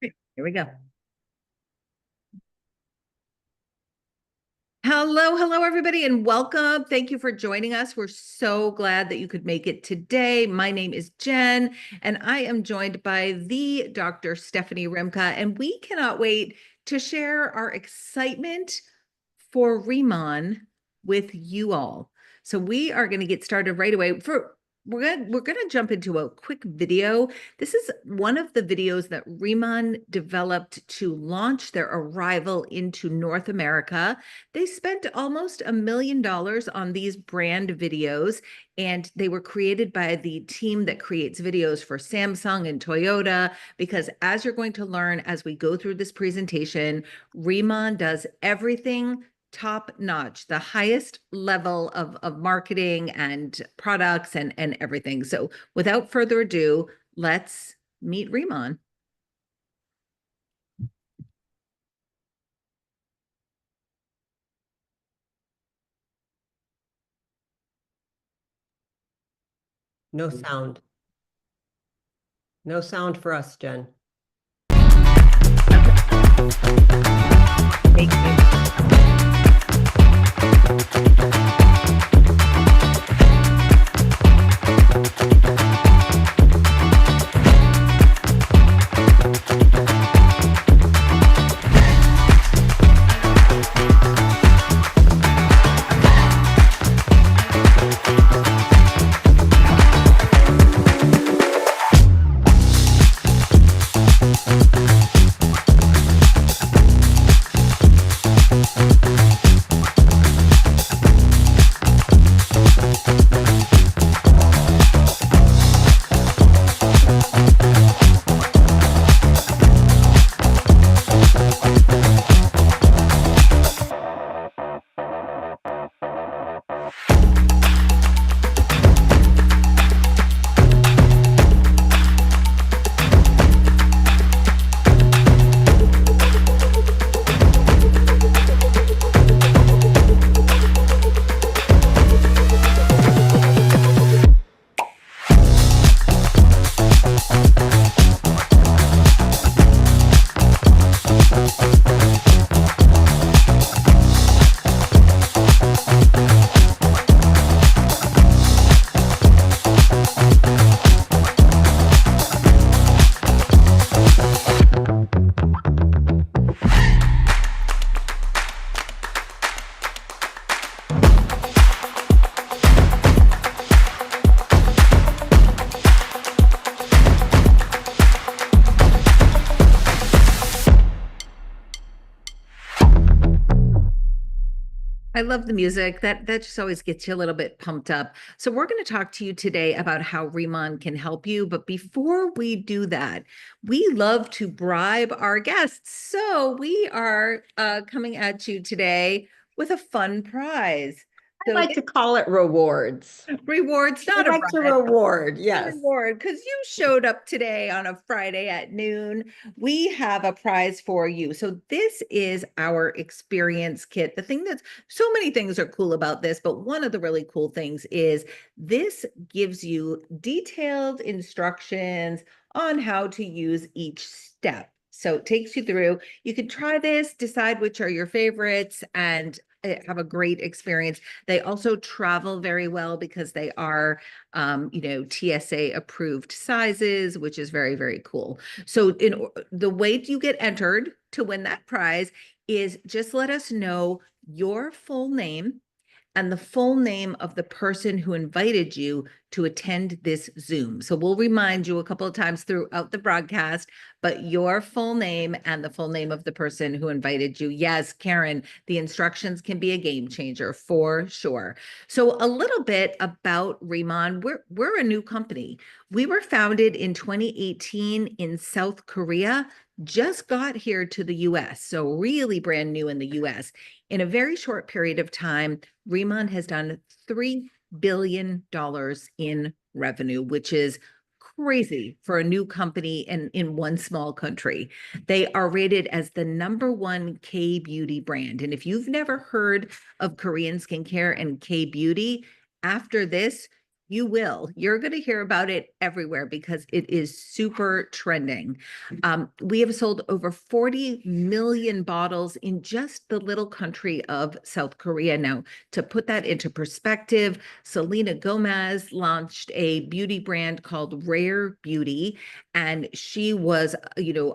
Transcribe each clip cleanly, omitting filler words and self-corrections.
Here we go. Hello, everybody, and welcome. Thank you for joining us. We're so glad that you could make it today. My name is Jen, and I am joined by the Dr. Stephanie Rimka, and we cannot wait to share our excitement for RIMAN with you all. So we are going to get started right away. We're gonna jump into a quick video. This is one of the videos that RIMAN developed to launch their arrival into North America. They spent almost $1 million on these brand videos, and they were created by the team that creates videos for Samsung and Toyota, because as you're going to learn as we go through this presentation, RIMAN does everything top notch, the highest level of marketing and products and everything. So without further ado, let's meet RIMAN. No sound. No sound for us, Jen. Thank you. I love the music. That just always gets you a little bit pumped up. So we're going to talk to you today about how RIMAN can help you. But before we do that, we love to bribe our guests. So we are coming at you today with a fun prize. I So like to call it rewards. rewards, I not a like to bribe. reward, yes. Reward, because you showed up today on a Friday at noon. We have a prize for you. So this is our experience kit. The thing that's so many things are cool about this, but one of the really cool things is this gives you detailed instructions on how to use each step. So it takes you through. You can try this, decide which are your favorites, and have a great experience. They also travel very well because they are TSA approved sizes, which is very, very cool. So the way you get entered to win that prize is just let us know your full name and the full name of the person who invited you to attend this Zoom. So we'll remind you a couple of times throughout the broadcast, but your full name and the full name of the person who invited you. Yes, Karen, the instructions can be a game changer for sure. So a little bit about RIMAN. We're a new company. We were founded in 2018 in South Korea, just got here to the US, so really brand new in the US. In a very short period of time, RIMAN has done $3 billion in revenue, which is crazy for a new company in one small country. They are rated as the #1 K-beauty brand. And if you've never heard of Korean skincare and K-beauty, after this, You will. You're going to hear about it everywhere because it is super trending. We have sold over 40 million bottles in just the little country of South Korea. Now, to put that into perspective, Selena Gomez launched a beauty brand called Rare Beauty, and she was,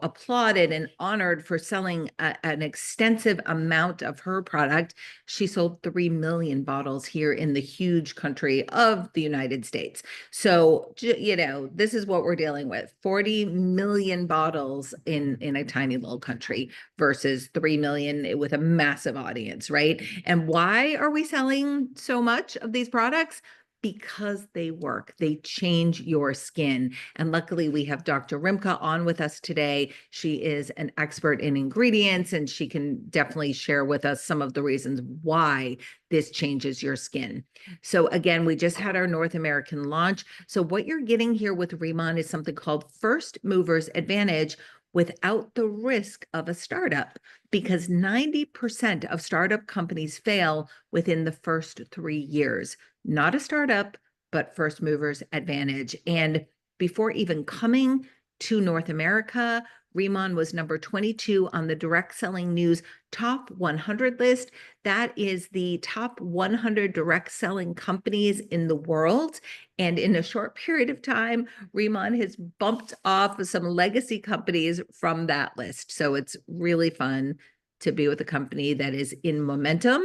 applauded and honored for selling an extensive amount of her product. She sold 3 million bottles here in the huge country of the United States. So, this is what we're dealing with: 40 million bottles in a tiny little country versus 3 million with a massive audience, right? And why are we selling so much of these products? Because they work. They change your skin. And luckily, we have Dr. Rimka on with us today. She is an expert in ingredients, and she can definitely share with us some of the reasons why this changes your skin. So again, we just had our North American launch. So what you're getting here with RIMAN is something called first movers advantage without the risk of a startup, because 90% of startup companies fail within the first 3 years. Not a startup, but first movers advantage. And before even coming to North America, RIMAN was number 22 on the direct selling news top 100 list. That is the top 100 direct selling companies in the world. And in a short period of time, RIMAN has bumped off some legacy companies from that list. So it's really fun to be with a company that is in momentum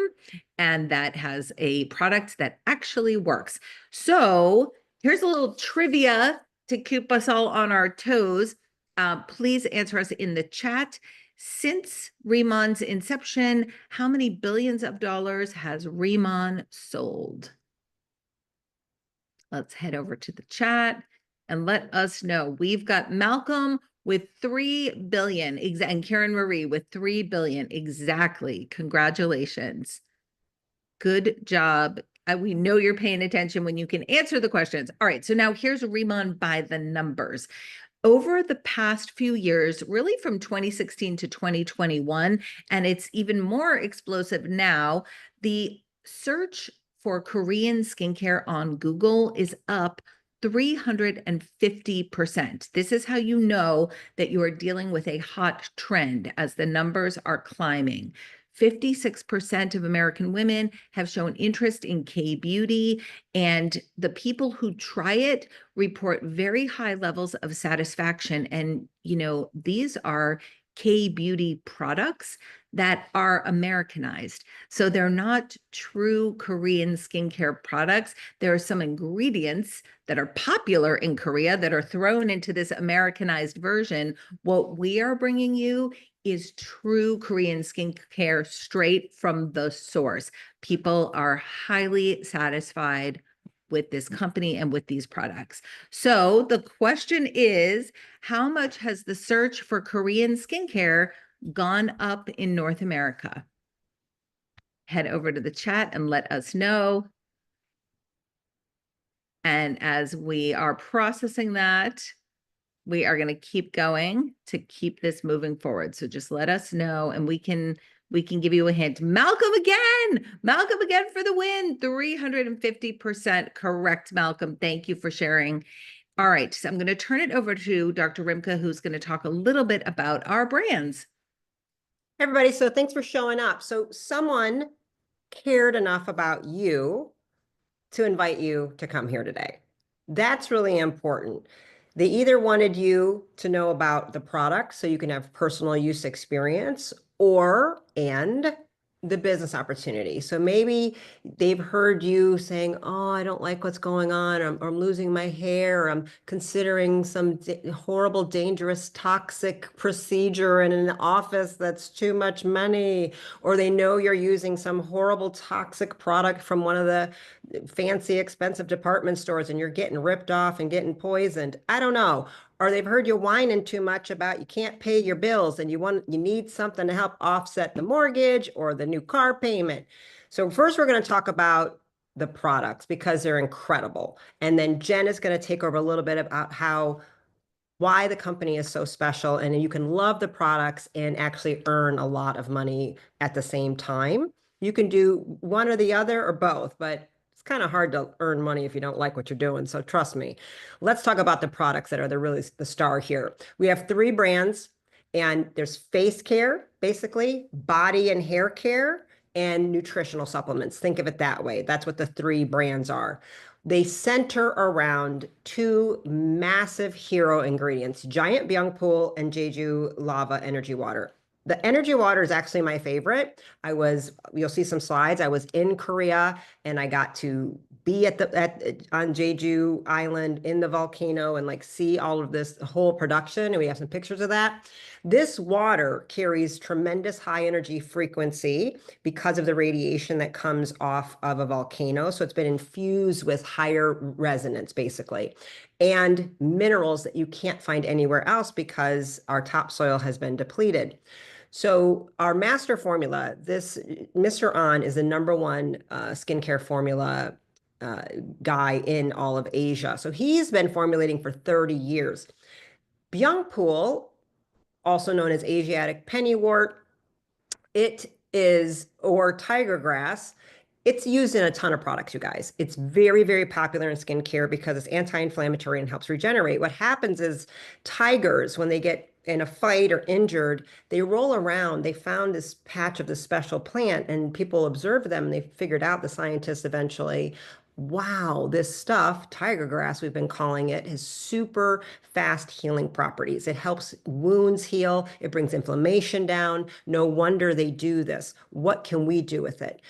and that has a product that actually works. So here's a little trivia to keep us all on our toes. Please answer us in the chat. Since RIMAN's inception, how many billions of dollars has RIMAN sold? Let's head over to the chat and let us know. We've got Malcolm with 3 billion and Karen Marie with 3 billion. Exactly. Congratulations. Good job. We know you're paying attention when you can answer the questions. All right. So now here's RIMAN by the numbers. Over the past few years, really from 2016 to 2021, and it's even more explosive now, the search for Korean skincare on Google is up 350%. This is how you know that you are dealing with a hot trend as the numbers are climbing. 56% of American women have shown interest in K-beauty, and the people who try it report very high levels of satisfaction. And, these are K-beauty products that are Americanized. So they're not true Korean skincare products. There are some ingredients that are popular in Korea that are thrown into this Americanized version. What we are bringing you is true Korean skincare straight from the source. People are highly satisfied with this company and with these products. So the question is, how much has the search for Korean skincare gone up in North America? Head over to the chat and let us know. And as we are processing that, we are going to keep going to keep this moving forward. So just let us know, and we can give you a hint. Malcolm again for the win. 350% correct, Malcolm. Thank you for sharing. All right, so I'm going to turn it over to Dr. Rimka, who's going to talk a little bit about our brands. Hey, everybody, so thanks for showing up. So someone cared enough about you to invite you to come here today. That's really important. They either wanted you to know about the product so you can have personal use experience, and the business opportunity. So maybe they've heard you saying, oh, I don't like what's going on. I'm losing my hair. I'm considering some horrible, dangerous, toxic procedure in an office that's too much money. Or they know you're using some horrible, toxic product from one of the fancy, expensive department stores and you're getting ripped off and getting poisoned. I don't know. Or they've heard you whining too much about you can't pay your bills and you need something to help offset the mortgage or the new car payment. So first we're going to talk about the products because they're incredible. And then Jen is going to take over a little bit about why the company is so special, and you can love the products and actually earn a lot of money at the same time. You can do one or the other or both, but It's kind of hard to earn money if you don't like what you're doing. So trust me. Let's talk about the products that are really the star here. We have three brands, and there's face care, basically, body and hair care, and nutritional supplements. Think of it that way. That's what the three brands are. They center around two massive hero ingredients, Giant Byung and Jeju Lava Energy Water. The energy water is actually my favorite. You'll see some slides. I was in Korea and I got to be on Jeju Island in the volcano and like see all of this whole production. And we have some pictures of that. This water carries tremendous high energy frequency because of the radiation that comes off of a volcano. So it's been infused with higher resonance, basically, and minerals that you can't find anywhere else because our topsoil has been depleted. So our master formula, this Mr. On is the number one skincare formula uh, guy in all of Asia. So he's been formulating for 30 years. Byungpool, also known as Asiatic pennywort, it is, or tiger grass. It's used in a ton of products, you guys. It's very, very popular in skincare because it's anti-inflammatory and helps regenerate. What happens is tigers, when they get in a fight or injured, they roll around. They found this patch of this special plant and people observed them and they figured out, the scientists eventually, wow, this stuff, tiger grass, we've been calling it, has super fast healing properties. It helps wounds heal. It brings inflammation down. No wonder they do this. What can we do with it?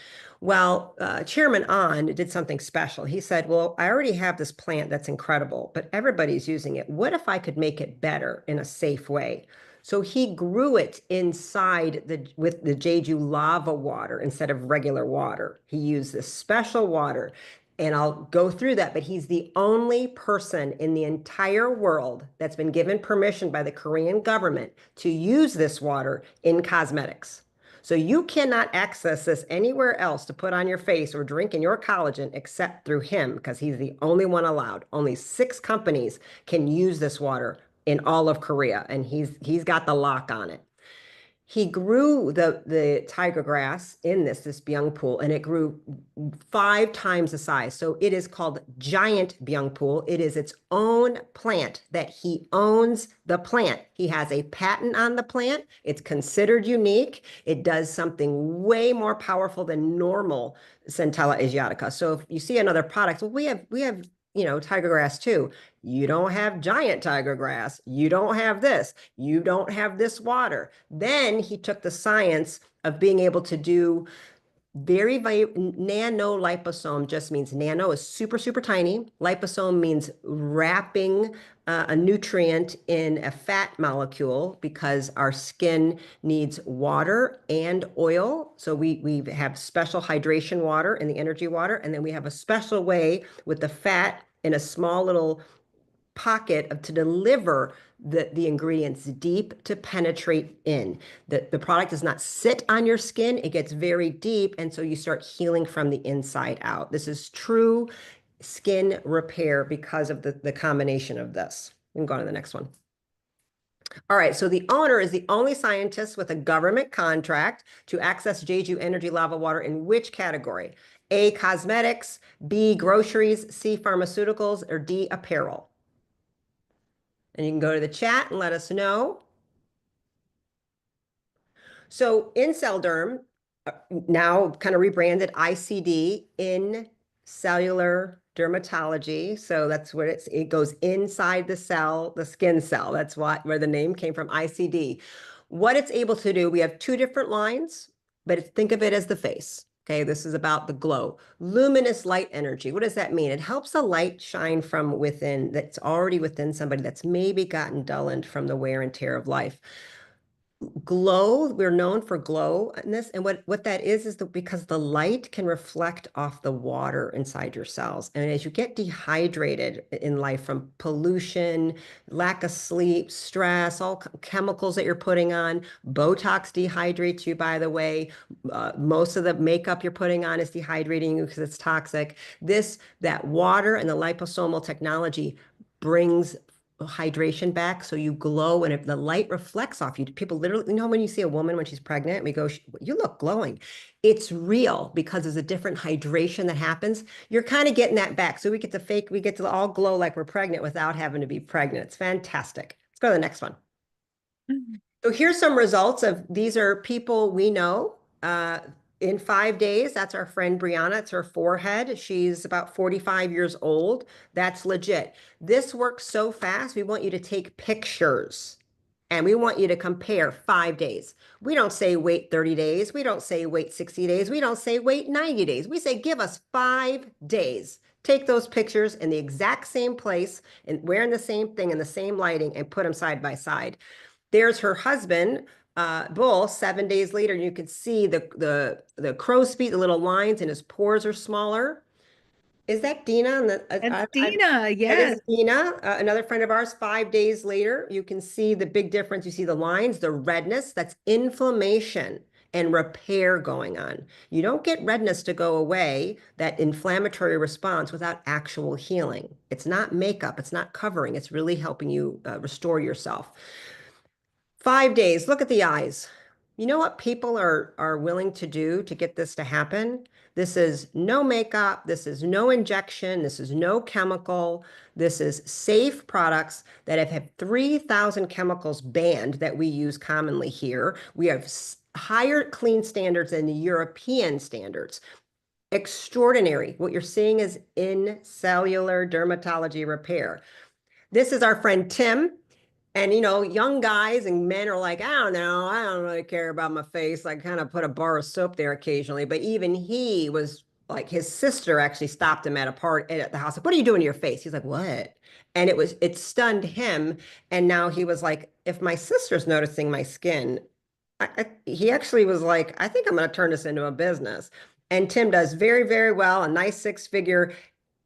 Well, Chairman On did something special. He said, well, I already have this plant that's incredible, but everybody's using it. What if I could make it better in a safe way? So he grew it with the Jeju lava water instead of regular water. He used this special water, and I'll go through that, but he's the only person in the entire world that's been given permission by the Korean government to use this water in cosmetics. So you cannot access this anywhere else to put on your face or drink in your collagen except through him because he's the only one allowed. Only 6 companies can use this water in all of Korea, and he's got the lock on it. He grew the tiger grass in this Byungpool, and it grew 5 times the size. So it is called Giant Byungpool. It is its own plant that he owns the plant. He has a patent on the plant. It's considered unique. It does something way more powerful than normal Centella asiatica. So if you see another product, well, we have tiger grass too. You don't have giant tiger grass. You don't have this. You don't have this water. Then he took the science of being able to do nano liposome. Just means nano is super, super tiny. Liposome means wrapping a nutrient in a fat molecule because our skin needs water and oil. So we have special hydration water and the energy water. And then we have a special way with the fat in a small little pocket to deliver the ingredients deep to penetrate in. The product does not sit on your skin. It gets very deep. And so you start healing from the inside out. This is true skin repair because of the combination of this. We can go on to the next one. All right, so the owner is the only scientist with a government contract to access Jeju Energy Lava Water in which category? A, cosmetics, B, groceries, C, pharmaceuticals, or D, apparel? And you can go to the chat and let us know. So Incelderm, now kind of rebranded ICD, in cellular dermatology. So that's what it goes inside the cell, the skin cell. That's where the name came from, ICD. What it's able to do, we have 2 different lines, but think of it as the face. Okay, this is about the glow. Luminous light energy. What does that mean? It helps the light shine from within, that's already within somebody that's maybe gotten dulled from the wear and tear of life. Glow, we're known for glow in this, and what that is because the light can reflect off the water inside your cells, and as you get dehydrated in life from pollution, lack of sleep, stress, all chemicals that you're putting on, Botox dehydrates you, by the way. Most of the makeup you're putting on is dehydrating you because it's toxic. That water and the liposomal technology brings hydration back so you glow and if the light reflects off you. People literally, you know, when you see a woman when she's pregnant, we go, you look glowing. It's real because there's a different hydration that happens. You're kind of getting that back. So we get to all glow like we're pregnant without having to be pregnant. It's fantastic. Let's go to the next one. So here's some results of these are people we know. In 5 days, that's our friend Brianna. It's her forehead. She's about 45 years old. That's legit. This works so fast. We want you to take pictures and we want you to compare 5 days. We don't say wait 30 days. We don't say wait 60 days. We don't say wait 90 days. We say give us 5 days. Take those pictures in the exact same place and wearing the same thing in the same lighting and put them side by side. There's her husband, Bull, 7 days later, you can see the crow's feet, the little lines, and his pores are smaller. Is that Dina? That's Dina. That Yes. is Dina, another friend of ours. 5 days later, you can see the big difference. You see the lines, the redness, that's inflammation and repair going on. You don't get redness to go away, that inflammatory response, without actual healing. It's not makeup, it's not covering, it's really helping you restore yourself. 5 days, look at the eyes. You know what people are willing to do to get this to happen? This is no makeup, this is no injection, this is no chemical. This is safe products that have had 3,000 chemicals banned that we use commonly here. We have higher clean standards than the European standards. Extraordinary. What you're seeing is in cellular dermatology repair. This is our friend Tim. And you know, young guys and men are like, I don't know, I don't really care about my face. I kind of put a bar of soap there occasionally. But even he was like, his sister actually stopped him at a part at the house. Like, what are you doing to your face? He's like, what? And it stunned him. And now he was like, if my sister's noticing my skin, he actually was like, I think I'm going to turn this into a business. And Tim does very, very well, a nice 6-figure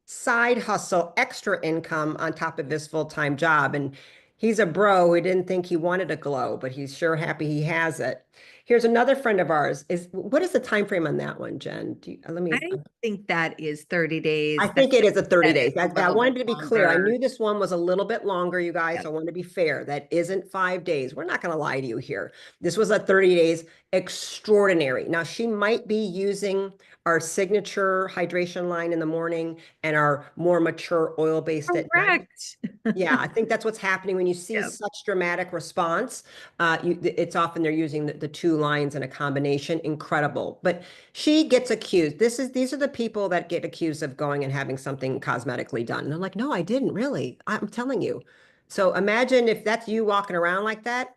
side hustle, extra income on top of his full-time job. And he's a bro who didn't think he wanted a glow, but he's sure happy he has it. Here's another friend of ours. What is the time frame on that one, Jen? Let I me. think that is 30 days. I think it is a 30 That is days. a I little bit wanted to be clear. I longer. knew this one was a little bit longer, you guys. Yep. So I want to be fair. That isn't 5 days. We're not going to lie to you here. This was a 30 days extraordinary. Now, she might be using our signature hydration line in the morning and our more mature oil-based at night. Correct. Yeah, I think that's what's happening when you see Yep. such dramatic response. It's often they're using the two lines in a combination. Incredible. But she gets accused. These are the people that get accused of going and having something cosmetically done. And they're like, no, I didn't really. I'm telling you. So imagine if that's you walking around like that.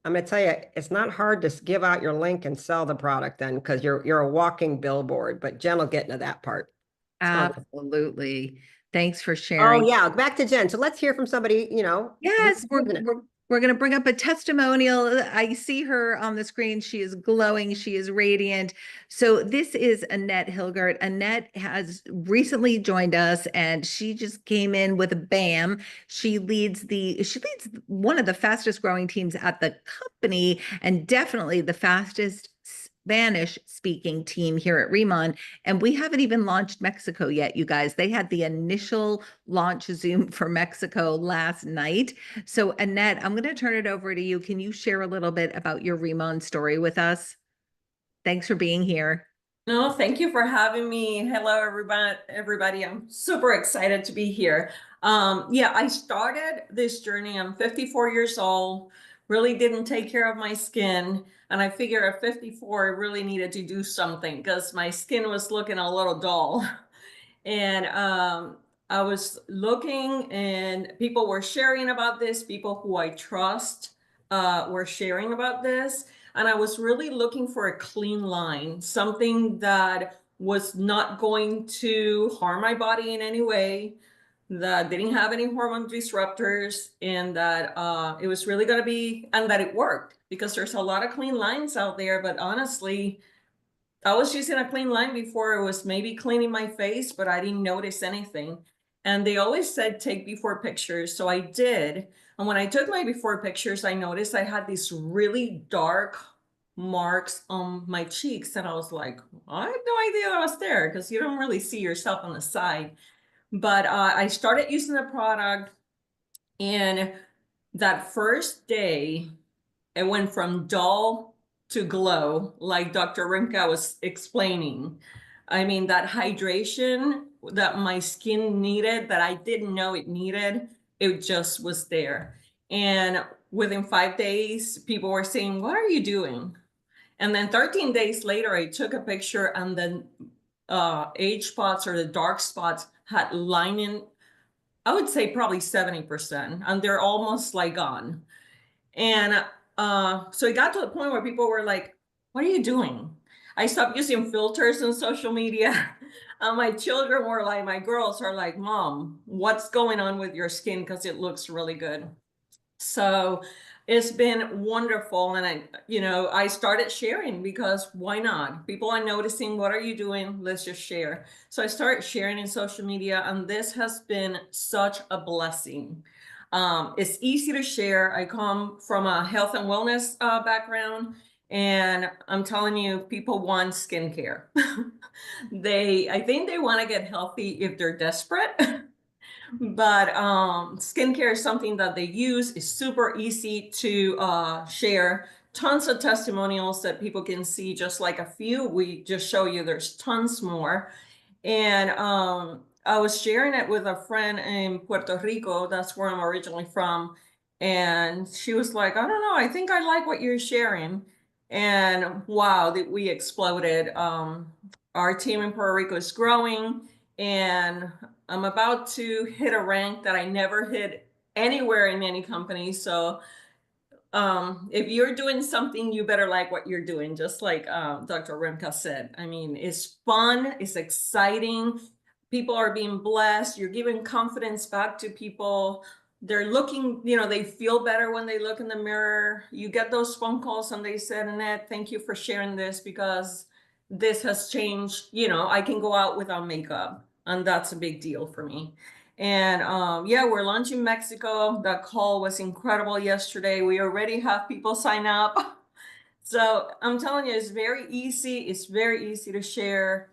I'm going to tell you, it's not hard to give out your link and sell the product then because you're a walking billboard. But Jen will get into that part. Let's go. Absolutely. Thanks for Oh sharing. yeah, back to Jen. So let's hear from somebody, who's Yes, using it. we're going to bring up a testimonial. I see her on the screen. She is glowing. She is radiant. So this is Annette Hilgert. Annette has recently joined us, and she just came in with a bam. She leads one of the fastest growing teams at the company, and definitely the fastest Spanish speaking team here at RIMAN. And we haven't even launched Mexico yet, you guys. They had the initial launch Zoom for Mexico last night. So, Annette, I'm going to turn it over to you. Can you share a little bit about your RIMAN story with us? Thanks for being here. No, thank you for having me. Hello, everybody. I'm super excited to be here. Yeah, I started this journey. I'm 54 years old, really didn't take care of my skin. And I figured at 54, I really needed to do something because my skin was looking a little dull. And I was looking and people were sharing about this, people who I trust were sharing about this. And I was really looking for a clean line, something that was not going to harm my body in any way, that didn't have any hormone disruptors, and that it was really going to be, and that it worked, because there's a lot of clean lines out there. But honestly, I was using a clean line before. It was maybe cleaning my face, but I didn't notice anything. And they always said take before pictures. So I did. And when I took my before pictures, I noticed I had these really dark marks on my cheeks. And I was like, I had no idea that was there, because you don't really see yourself on the side. But I started using the product. And that first day, it went from dull to glow, like Dr. Rimka was explaining. I mean, that hydration that my skin needed, that I didn't know it needed, it just was there. And within 5 days, people were saying, "What are you doing?" And then 13 days later, I took a picture, and then age spots or the dark spots had lining, I would say probably 70%, and they're almost like gone. And so it got to the point where people were like, "What are you doing?" I stopped using filters on social media. My children were like, my girls are like, "Mom, what's going on with your skin? Because it looks really good." So it's been wonderful. And I started sharing because why not? People are noticing, what are you doing? Let's just share. So I started sharing in social media, and this has been such a blessing. It's easy to share. I come from a health and wellness background, and I'm telling you, people want skincare. I think they want to get healthy if they're desperate. But skincare is something that they use. It's super easy to share. Tons of testimonials that people can see, just like a few. We just show you there's tons more. And I was sharing it with a friend in Puerto Rico. That's where I'm originally from. And she was like, "I don't know, I think I like what you're sharing." And wow, that we exploded. Our team in Puerto Rico is growing, and I'm about to hit a rank that I never hit anywhere in any company. So if you're doing something, you better like what you're doing, just like Dr. Rimka said. I mean, it's fun, it's exciting. People are being blessed. You're giving confidence back to people. They're looking, they feel better when they look in the mirror. You get those phone calls and they said, "Annette, thank you for sharing this because this has changed. I can go out without makeup." And that's a big deal for me. And yeah, we're launching Mexico. That call was incredible yesterday. We already have people sign up. So I'm telling you, it's very easy. It's very easy to share.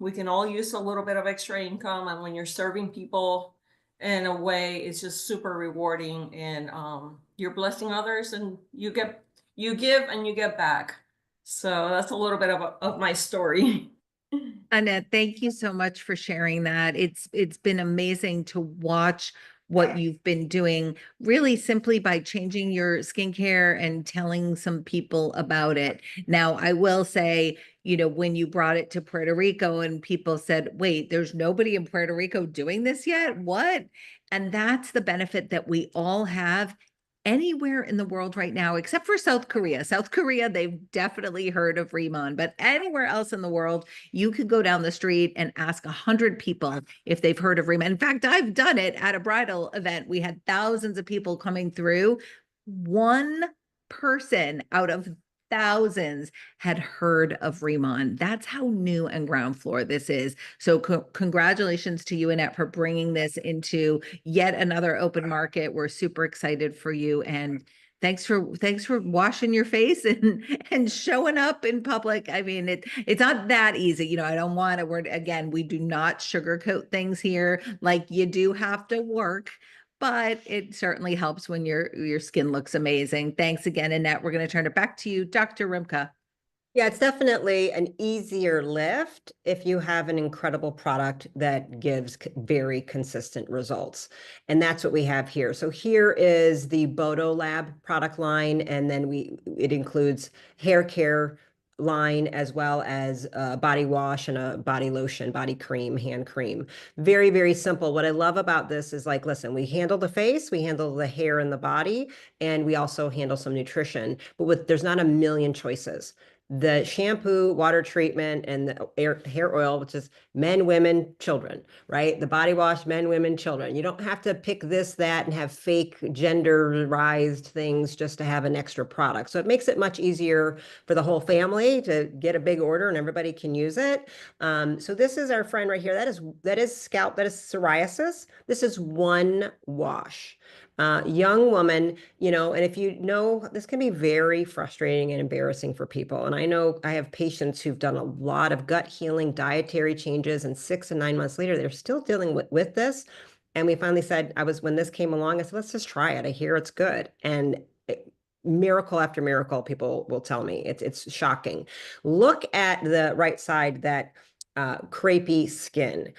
We can all use a little bit of extra income. And when you're serving people in a way, it's just super rewarding. And you're blessing others, and you give and you get back. So that's a little bit of my story. Annette, thank you so much for sharing that. It's been amazing to watch what you've been doing really simply by changing your skincare and telling some people about it. Now, I will say, when you brought it to Puerto Rico and people said, "Wait, there's nobody in Puerto Rico doing this yet? What?" And that's the benefit that we all have anywhere in the world right now, except for South Korea. South Korea, they've definitely heard of RIMAN, but anywhere else in the world, you could go down the street and ask 100 people if they've heard of RIMAN. In fact, I've done it at a bridal event. We had thousands of people coming through. One person out of thousands had heard of RIMAN. That's how new and ground floor this is. So congratulations to you, Annette, for bringing this into yet another open market. We're super excited for you, and thanks for washing your face and showing up in public. I mean, it's not that easy. I don't want to, we do not sugarcoat things here. Like, you do have to work, but it certainly helps when your skin looks amazing. Thanks again, Annette. We're going to turn it back to you, Dr. Rimka. Yeah, it's definitely an easier lift if you have an incredible product that gives very consistent results. And that's what we have here. So here is the Bodo Lab product line, and then it includes hair care line as well as a body wash and a body lotion, body cream, hand cream. Very, very simple. What I love about this is, like, listen, we handle the face, we handle the hair and the body, and we also handle some nutrition, but there's not a million choices. The shampoo, water treatment, and the hair oil, which is men, women, children, right? The body wash, men, women, children. You don't have to pick this, that, and have fake genderized things just to have an extra product. So it makes it much easier for the whole family to get a big order and everybody can use it. So this is our friend right here. That is scalp, that is psoriasis. This is one wash. Young woman, and if this can be very frustrating and embarrassing for people. And I know I have patients who've done a lot of gut healing, dietary changes, and 6 and 9 months later, they're still dealing with this. And we finally said, when this came along, I said, let's just try it. I hear it's good. And miracle after miracle, people will tell me it's shocking. Look at the right side, that crepey skin.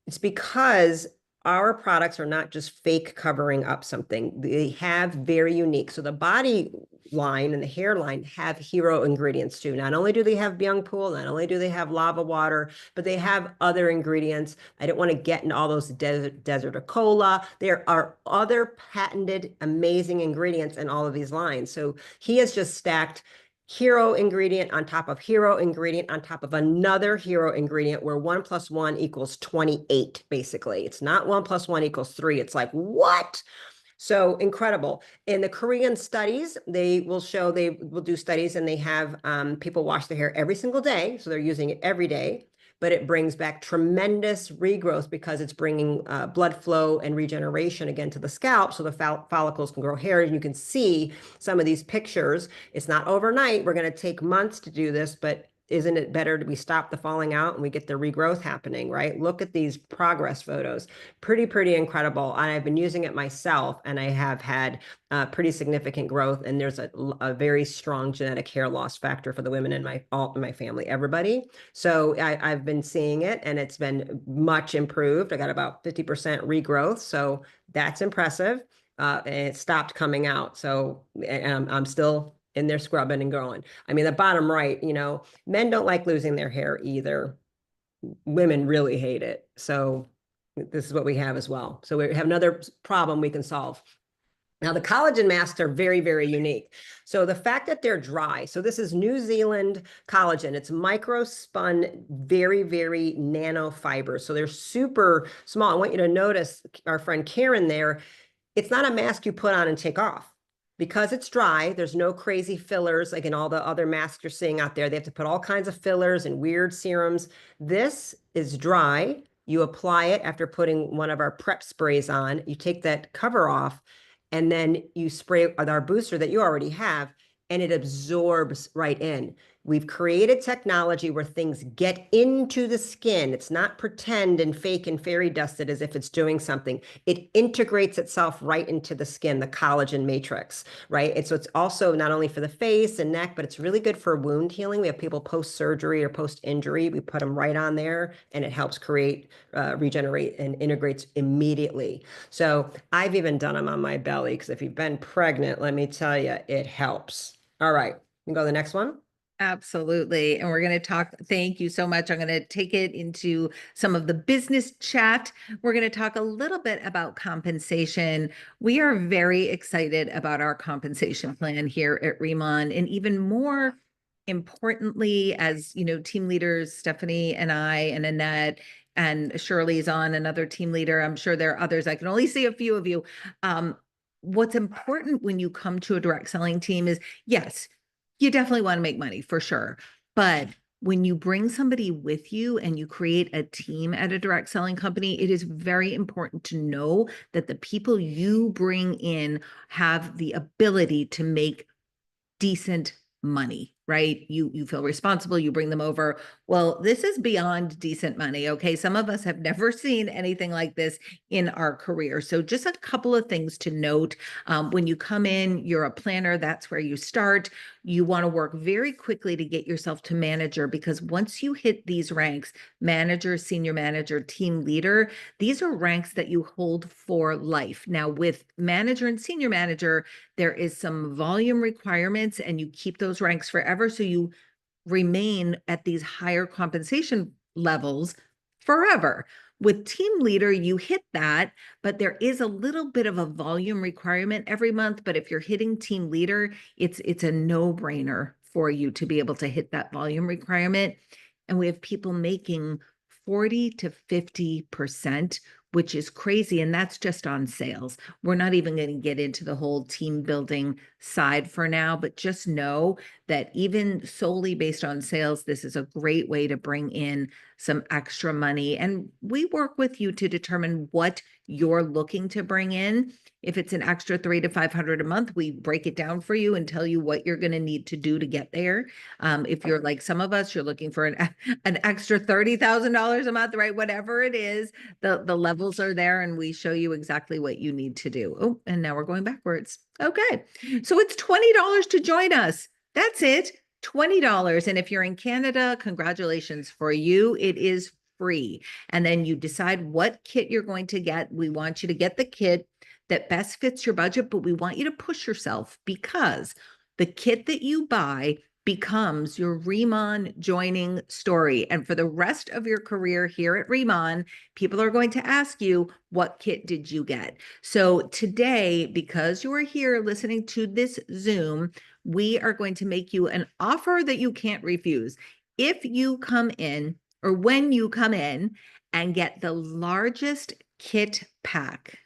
It's because our products are not just fake covering up something. They have very unique. So the body line and the hairline have hero ingredients too. Not only do they have Byung Pool, not only do they have lava water, but they have other ingredients. I don't want to get into all those desert cola. There are other patented amazing ingredients in all of these lines. So he has just stacked hero ingredient on top of hero ingredient on top of another hero ingredient, where 1 + 1 = 28, basically. It's not 1 + 1 = 3. It's like, what? So incredible. In the Korean studies, they will do studies, and they have people wash their hair every single day. So they're using it every day, but it brings back tremendous regrowth because it's bringing blood flow and regeneration again to the scalp, so the follicles can grow hair. And you can see some of these pictures. It's not overnight. We're going to take months to do this, but isn't it better we stop the falling out and we get the regrowth happening, right? Look at these progress photos. Pretty incredible. And I've been using it myself, and I have had pretty significant growth. And there's a very strong genetic hair loss factor for the women in my family, everybody. So I've been seeing it, and it's been much improved. I got about 50% regrowth. So that's impressive. And it stopped coming out. So I'm still in there scrubbing and growing. I mean, the bottom right, men don't like losing their hair either. Women really hate it. So this is what we have as well. So we have another problem we can solve. Now, the collagen masks are very unique. So the fact that they're dry, so this is New Zealand collagen. It's micro spun, very nano fibers. So they're super small. I want you to notice our friend Karen there. It's not a mask you put on and take off. Because it's dry, there's no crazy fillers like in all the other masks you're seeing out there. They have to put all kinds of fillers and weird serums. This is dry. You apply it after putting one of our prep sprays on. You take that cover off, and then you spray with our booster that you already have, and it absorbs right in. We've created technology where things get into the skin. It's not pretend and fake and fairy dusted as if it's doing something. It integrates itself right into the skin, the collagen matrix, right? And so it's also not only for the face and neck, but it's really good for wound healing. We have people post-surgery or post-injury. We put them right on there, and it helps create, regenerate, and integrates immediately. So I've even done them on my belly, because if you've been pregnant, let me tell you, it helps. All right, we can go to the next one. Absolutely. And we're going to talk. Thank you so much. I'm going to take it into some of the business chat. We're going to talk a little bit about compensation. We are very excited about our compensation plan here at RIMAN, and even more importantly, as team leaders, Stephanie and I and Annette and Shirley's on, another team leader. I'm sure there are others. I can only see a few of you. What's important when you come to a direct selling team is, yes, you definitely want to make money for sure. But when you bring somebody with you and you create a team at a direct selling company, it is very important to know that the people you bring in have the ability to make decent money, right? You feel responsible, you bring them over. Well, this is beyond decent money. Okay. Some of us have never seen anything like this in our career. So just a couple of things to note. When you come in, you're a planner, that's where you start. You want to work very quickly to get yourself to manager, because once you hit these ranks, manager, senior manager, team leader, these are ranks that you hold for life. Now, with manager and senior manager, there is some volume requirements, and you keep those ranks forever. So you remain at these higher compensation levels forever. With team leader, you hit that, but there is a little bit of a volume requirement every month. But if you're hitting team leader, it's a no-brainer for you to be able to hit that volume requirement. And we have people making 40 to 50%, which is crazy. And that's just on sales. We're not even going to get into the whole team building side for now, but just know that even solely based on sales, this is a great way to bring in some extra money. And we work with you to determine what you're looking to bring in. If it's an extra $300 to $500 a month, we break it down for you and tell you what you're going to need to do to get there. If you're like some of us, you're looking for an extra $30,000 a month, right? Whatever it is, the levels are there, and we show you exactly what you need to do. Oh, and now we're going backwards. Okay, so it's $20 to join us. That's it, $20. And if you're in Canada, congratulations for you. It is free. And then you decide what kit you're going to get. We want you to get the kit that best fits your budget, but we want you to push yourself, because the kit that you buy becomes your RIMAN joining story. And for the rest of your career here at RIMAN, people are going to ask you, what kit did you get? So today, because you are here listening to this Zoom, we are going to make you an offer that you can't refuse. If you come in, or when you come in and get the largest kit pack,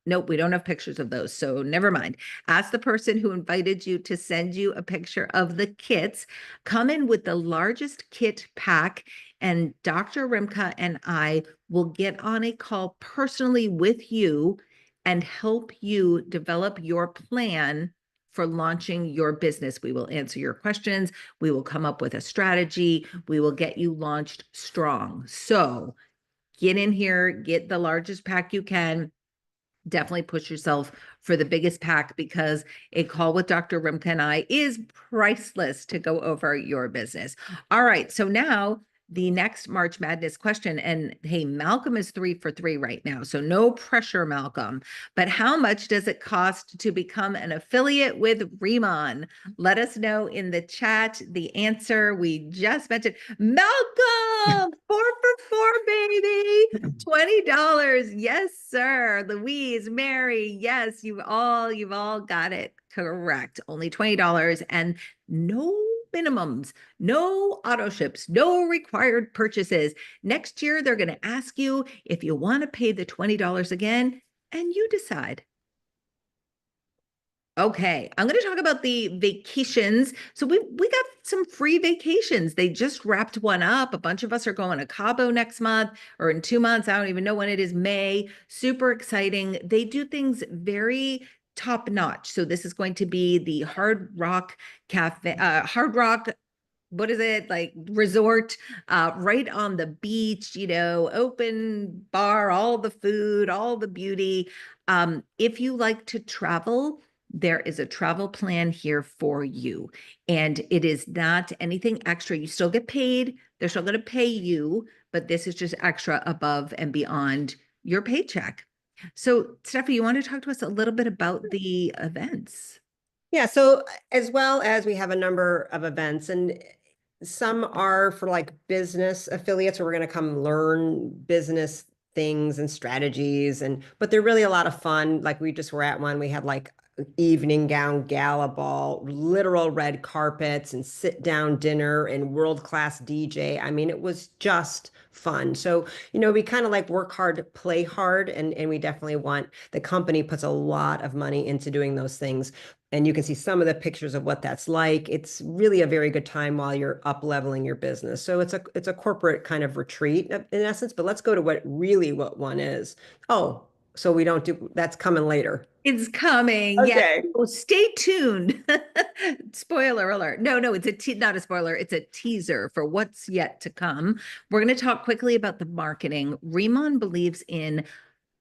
nope, we don't have pictures of those, so never mind. Ask the person who invited you to send you a picture of the kits. Come in with the largest kit pack, and Dr. Rimka and I will get on a call personally with you and help you develop your plan for launching your business. We will answer your questions. We will come up with a strategy. We will get you launched strong. So get in here, get the largest pack you can. Definitely push yourself for the biggest pack, because a call with Dr. Rimka and I is priceless to go over your business. All right, so now the next March Madness question, and hey, Malcolm is 3 for 3 right now, so no pressure, Malcolm. But how much does it cost to become an affiliate with RIMAN? Let us know in the chat the answer. We just mentioned Malcolm, 4 for 4, baby. $20. Yes, sir. Louise, Mary, yes, you've all got it correct. Only $20, and no minimums, no auto ships, no required purchases. Next year, they're going to ask you if you want to pay the $20 again, and you decide. Okay, I'm going to talk about the vacations. So we got some free vacations. They just wrapped one up. A bunch of us are going to Cabo next month, or in 2 months. I don't even know when it is, May. Super exciting. They do things very top notch. So this is going to be the Hard Rock Cafe, Hard Rock, what is it, like, resort, right on the beach, open bar, all the food, all the beauty. If you like to travel, there is a travel plan here for you, and it is not anything extra. You still get paid. They're still going to pay you, but this is just extra above and beyond your paycheck. So Steffi, you want to talk to us a little bit about the events? Yeah, so as well as we have a number of events, and some are for like business affiliates where we're going to come learn business things and strategies, but they're really a lot of fun. Like we just were at one, we had like evening gown gala ball, literal red carpets, and sit down dinner, and world-class DJ. I mean, it was just fun. So, we kind of like work hard, play hard, and we definitely want, the company puts a lot of money into doing those things. And you can see some of the pictures of what that's like. It's really a very good time while you're up leveling your business. So it's a corporate kind of retreat in essence, but let's go to what one is. Oh, so we don't do, that's coming later. It's coming. Yeah. Okay. Oh, stay tuned. Spoiler alert. No, it's not a spoiler. It's a teaser for what's yet to come. We're going to talk quickly about the marketing. RIMAN believes in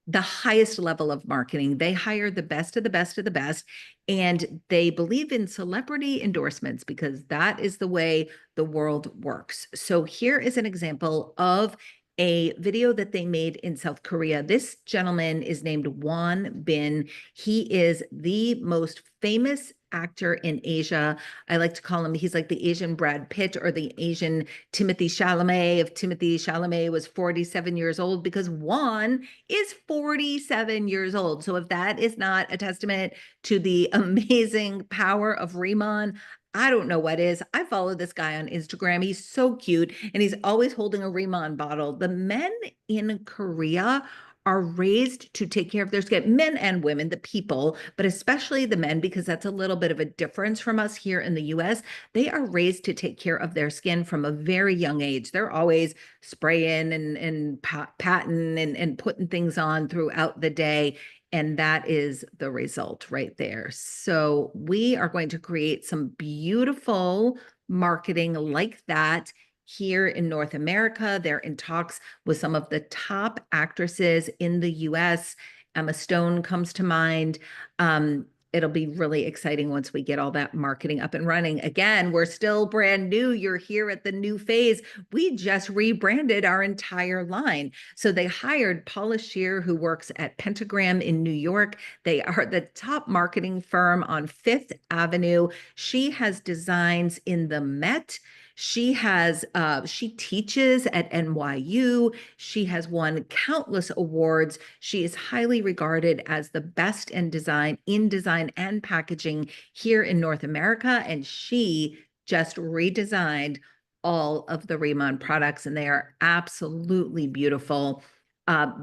the highest level of marketing. They hire the best of the best of the best, and they believe in celebrity endorsements, because that is the way the world works. So here is an example of a video that they made in South Korea. This gentleman is named Won Bin. He is the most famous actor in Asia. I like to call him, he's like the Asian Brad Pitt, or the Asian Timothy Chalamet. If Timothy Chalamet was 47 years old, because Won is 47 years old. So if that is not a testament to the amazing power of RIMAN, I don't know what is. I follow this guy on Instagram. He's so cute, and he's always holding a RIMAN bottle. The men in Korea are raised to take care of their skin, men and women, the people, but especially the men, because that's a little bit of a difference from us here in the US. They are raised to take care of their skin from a very young age. They're always spraying and patting and putting things on throughout the day. And that is the result right there. So we are going to create some beautiful marketing like that here in North America. They're in talks with some of the top actresses in the US. Emma Stone comes to mind. It'll be really exciting once we get all that marketing up and running. Again, we're still brand new. You're here at the new phase. We just rebranded our entire line. So they hired Paula Shear, who works at Pentagram in New York. They are the top marketing firm on Fifth Avenue. She has designs in the Met. She teaches at NYU. She has won countless awards. She is highly regarded as the best in design and packaging here in North America. And she just redesigned all of the RIMAN products, and they are absolutely beautiful.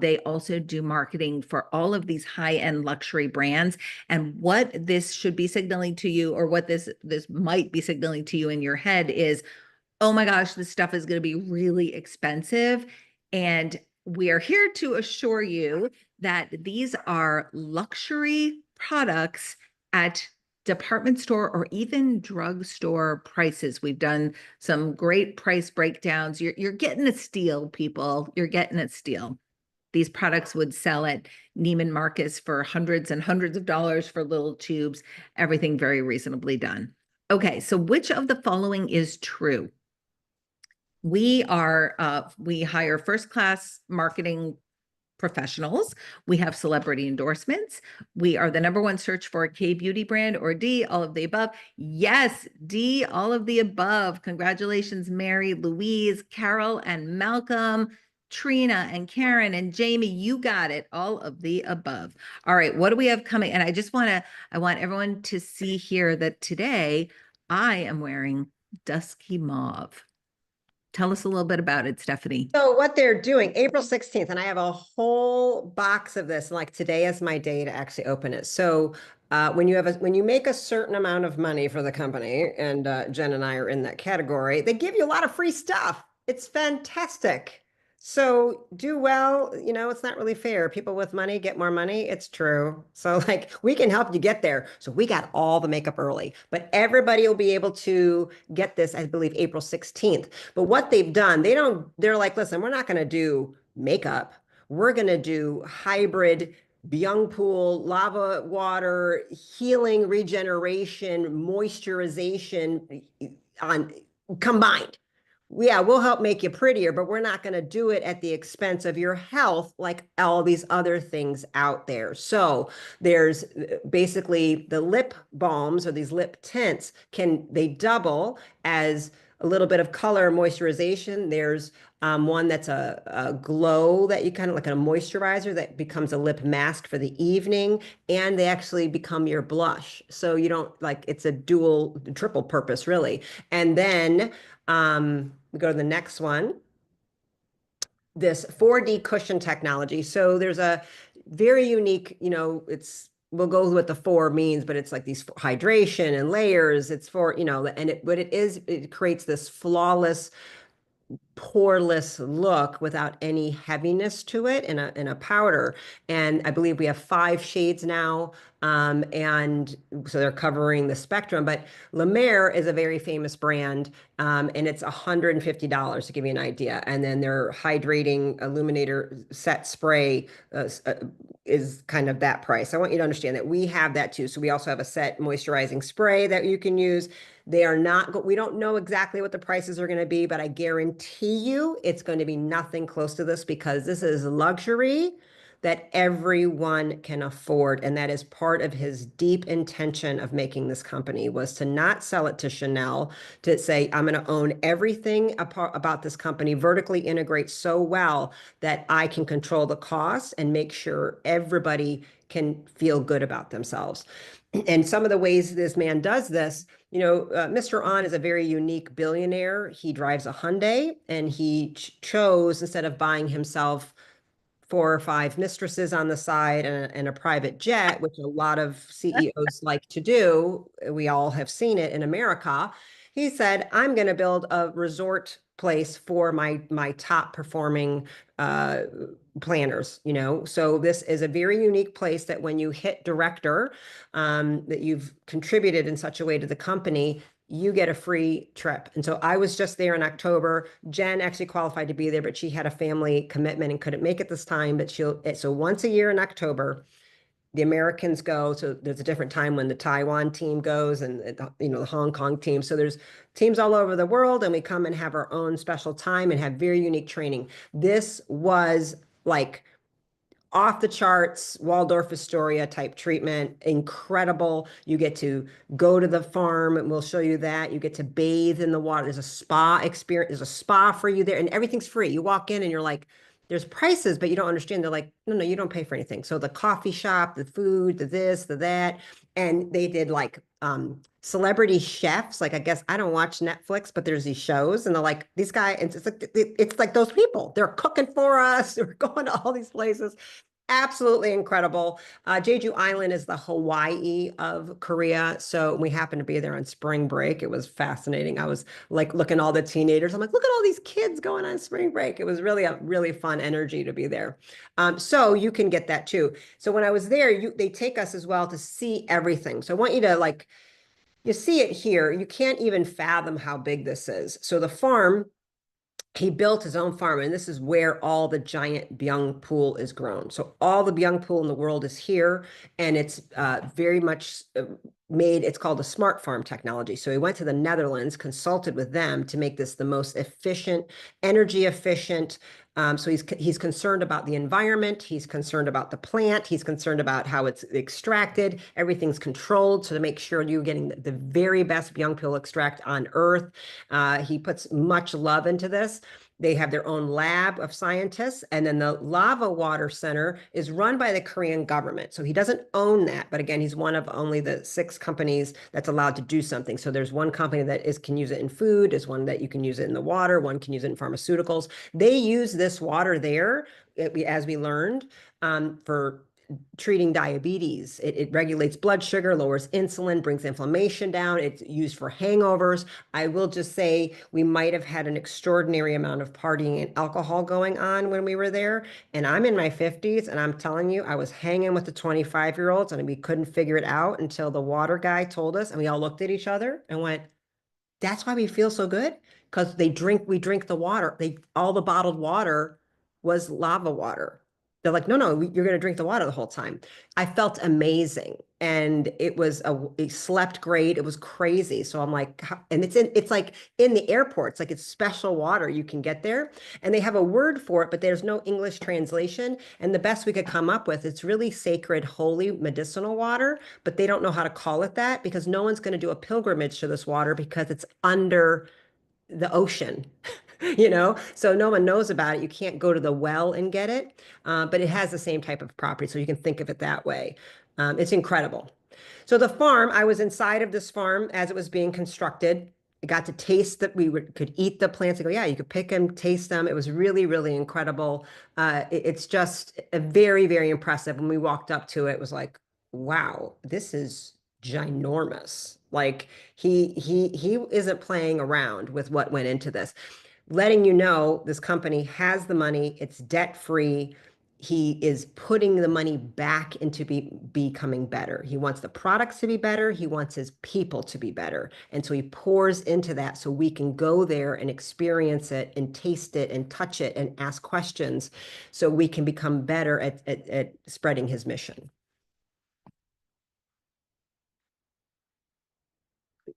They also do marketing for all of these high-end luxury brands. And what this should be signaling to you, or what this might be signaling to you in your head, is, oh my gosh, this stuff is going to be really expensive. And we are here to assure you that these are luxury products at department store or even drugstore prices. We've done some great price breakdowns. You're getting a steal, people. You're getting a steal. These products would sell at Neiman Marcus for hundreds and hundreds of dollars for little tubes, everything very reasonably done. Okay, so which of the following is true? We hire first-class marketing professionals. We have celebrity endorsements. We are the #1 search for a K-beauty brand. Or D, all of the above? Yes, D, all of the above. Congratulations, Mary, Louise, Carol, and Malcolm, Trina, and Karen, and Jamie. You got it. All of the above. All right, what do we have coming? And I want everyone to see here that today I am wearing dusky mauve. Tell us a little bit about it, Stephanie. So what they're doing, April 16th, and I have a whole box of this, and like today is my day to actually open it. So when you make a certain amount of money for the company, and Jen and I are in that category, they give you a lot of free stuff. It's fantastic. So do well, it's not really fair. People with money get more money. It's true. So like we can help you get there. So we got all the makeup early, but everybody will be able to get this, I believe, April 16th. But what they've done, they're like, listen, we're not going to do makeup. We're going to do hybrid young pool, lava water, healing, regeneration, moisturization on combined. Yeah, we'll help make you prettier, but we're not going to do it at the expense of your health like all these other things out there. So there's basically the lip balms, or these lip tints, they double as a little bit of color moisturization. There's one that's a glow that you kind of like a moisturizer that becomes a lip mask for the evening, and they actually become your blush. So you don't it's a triple purpose really. And then we go to the next one, this 4D cushion technology. So there's a very unique, we'll go with what the 4 means, but it's like these hydration and layers. It's for, and it creates this flawless, poreless look without any heaviness to it in a powder. And I believe we have 5 shades now. And so they're covering the spectrum, but La Mer is a very famous brand. And it's $150 to give you an idea. And then their hydrating illuminator set spray is kind of that price. I want you to understand that we have that too. So we also have a set moisturizing spray that you can use. We don't know exactly what the prices are going to be, but I guarantee you it's going to be nothing close to this, because this is luxury that everyone can afford. And that is part of his deep intention of making this company, was to not sell it to Chanel, to say, I'm going to own everything about this company, vertically integrate so well that I can control the costs and make sure everybody can feel good about themselves. And some of the ways this man does this, Mr. On is a very unique billionaire. He drives a Hyundai, and he chose, instead of buying himself 4 or 5 mistresses on the side and a private jet, which a lot of CEOs like to do. We all have seen it in America. He said, I'm going to build a resort place for my top performing uh, planners, you know. So this is a very unique place that when you hit director, that you've contributed in such a way to the company, you get a free trip. And so I was just there in October. Jen actually qualified to be there, but she had a family commitment and couldn't make it this time. But so once a year in October, the Americans go. So there's a different time when the Taiwan team goes and, the Hong Kong team. So there's teams all over the world, and we come and have our own special time and have very unique training. This was like off the charts, Waldorf Astoria type treatment, incredible. You get to go to the farm and we'll show you that. You get to bathe in the water. There's a spa experience. There's a spa for you there and everything's free. You walk in and you're like, there's prices, but you don't understand. They're like, no, you don't pay for anything. So the coffee shop, the food, the this, the that. And they did like celebrity chefs. Like, I guess I don't watch Netflix, but there's these shows and they're like, these guys, it's like those people. They're cooking for us. We're going to all these places. Absolutely incredible. Jeju Island is the Hawaii of Korea. So we happened to be there on spring break. It was fascinating. I was like looking at all the teenagers. I'm like, look at all these kids going on spring break. It was really a really fun energy to be there. So you can get that too. So when I was there, they take us as well to see everything. So I want you to like, you see it here. You can't even fathom how big this is. So the farm, he built his own farm, and this is where all the giant byung pool is grown. So all the byung pool in the world is here, and it's very much made, it's called a smart farm technology. So he went to the Netherlands, consulted with them to make this the most efficient, energy efficient. So he's concerned about the environment. He's concerned about the plant. He's concerned about how it's extracted. Everything's controlled. So to make sure you're getting the very best byung pool extract on earth. He puts much love into this. They have their own lab of scientists. And then the Lava Water Center is run by the Korean government. So he doesn't own that. But again, he's one of only the 6 companies that's allowed to do something. So there's one company that can use it in food. There's one that you can use it in the water. One can use it in pharmaceuticals. They use this water there, as we learned, for treating diabetes. It regulates blood sugar, lowers insulin, brings inflammation down. It's used for hangovers. I will just say we might have had an extraordinary amount of partying and alcohol going on when we were there. And I'm in my 50s, and I'm telling you, I was hanging with the 25-year-olds, and we couldn't figure it out until the water guy told us, and we all looked at each other and went, that's why we feel so good, because we drink the water. All the bottled water was lava water. They're like, no, you're going to drink the water the whole time. I felt amazing. And it slept great. It was crazy. So I'm like, and it's like in the airports, like it's special water you can get there. And they have a word for it, but there's no English translation. And the best we could come up with, it's really sacred, holy, medicinal water, but they don't know how to call it that because no one's going to do a pilgrimage to this water because it's under the ocean. So no one knows about it. You can't go to the well and get it, but it has the same type of property. So you can think of it that way. It's incredible. So the farm, I was inside of this farm as it was being constructed. I got to taste that could eat the plants. I go, yeah, you could pick them, taste them. It was really, really incredible. It's just a very, very impressive. When we walked up to it, it was like, wow, this is ginormous. Like he isn't playing around with what went into this. Letting you know this company has the money, it's debt free. He is putting the money back into becoming better. He wants the products to be better. He wants his people to be better. And so he pours into that so we can go there and experience it and taste it and touch it and ask questions so we can become better at spreading his mission.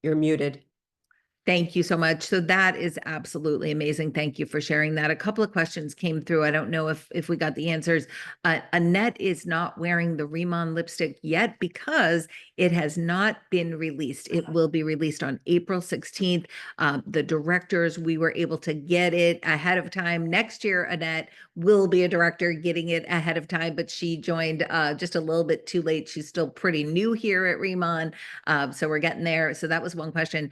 You're muted. Thank you so much. So that is absolutely amazing. Thank you for sharing that. A couple of questions came through. I don't know if we got the answers. Annette is not wearing the RIMAN lipstick yet because it has not been released. It will be released on April 16th. The directors, we were able to get it ahead of time. Next year, Annette will be a director getting it ahead of time, but she joined just a little bit too late. She's still pretty new here at RIMAN. So we're getting there. So that was one question.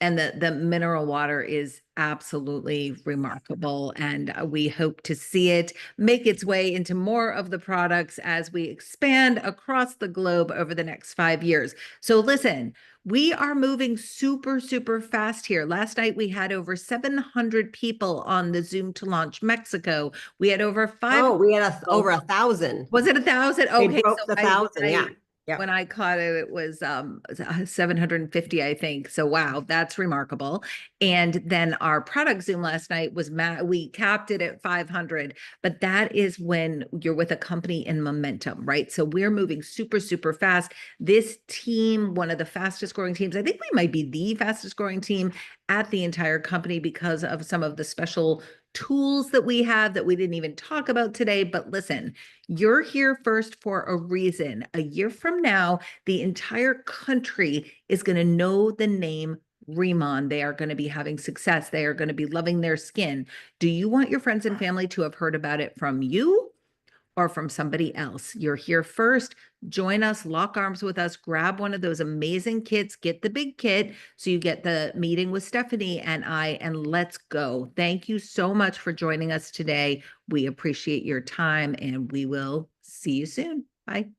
and the mineral water is absolutely remarkable. And we hope to see it make its way into more of the products as we expand across the globe over the next 5 years. So listen, we are moving super, super fast here. Last night, we had over 700 people on the Zoom to launch Mexico. We had over 500. Oh, we had over 1,000. Was it 1,000? They Okay, broke so the 1,000, yeah. Yep. when I caught it, it was 750, I think. So wow, that's remarkable. And then our product Zoom last night was we capped it at 500, but that is when you're with a company in momentum, right? So we're moving super, super fast. This team, one of the fastest growing teams, I think we might be the fastest growing team at the entire company because of some of the special tools that we have that we didn't even talk about today. But listen, you're here first for a reason. A year from now, the entire country is going to know the name RIMAN. They are going to be having success. They are going to be loving their skin. Do you want your friends and family to have heard about it from you or from somebody else? You're here first. Join us, lock arms with us, grab one of those amazing kits, get the big kit so you get the meeting with Stephanie and I, and let's go. Thank you so much for joining us today. We appreciate your time and we will see you soon. Bye.